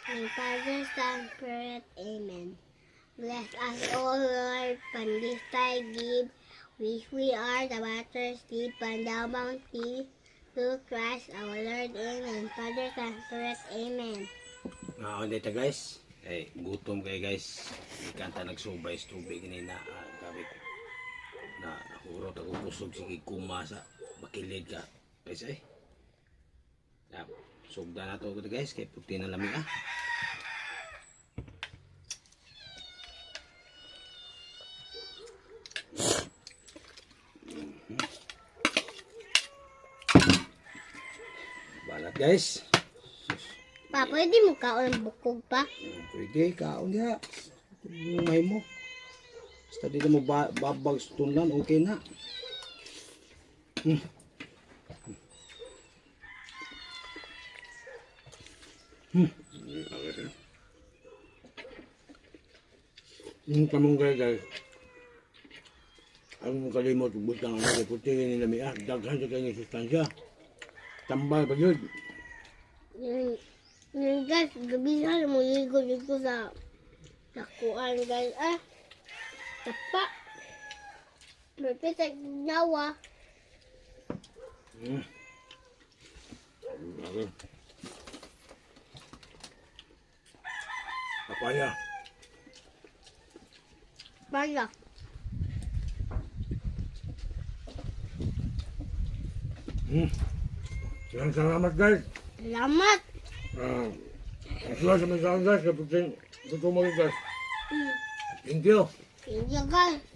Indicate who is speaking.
Speaker 1: And Father, Son, Spirit, Amen. Bless us, O Lord, from this thy gift, which we are the waters deep and thou bounty, through Christ our Lord, Amen. Father, Son, Spirit, Amen.
Speaker 2: Dito guys, gutom kayo guys. Ikanta nagsubay sa tubig na gamit na hurot ako kusog sige kumasa bakilid ka guys sugda na to guys kay puti na lamig balat guys.
Speaker 1: Pa, pwede mo kaon bukog pa?
Speaker 2: Pwede, kaon niya. May mo. Basta dito mo babag sa tunlan, okay na. Yung kamunggay guys. Ang kalimot, butang ang puti nila may daghan sa kanyang sustansya. Tambal pa yun.
Speaker 1: Yung guys, gabi na mo ligo sa kuan guys. Tapa. Berpita nawa.
Speaker 2: Papaya.
Speaker 1: Bala.
Speaker 2: Salamat guys.
Speaker 1: Salamat.
Speaker 2: Asla sa mensahe guys, kapag gusto mo guys. Thank you.
Speaker 1: Thank you guys.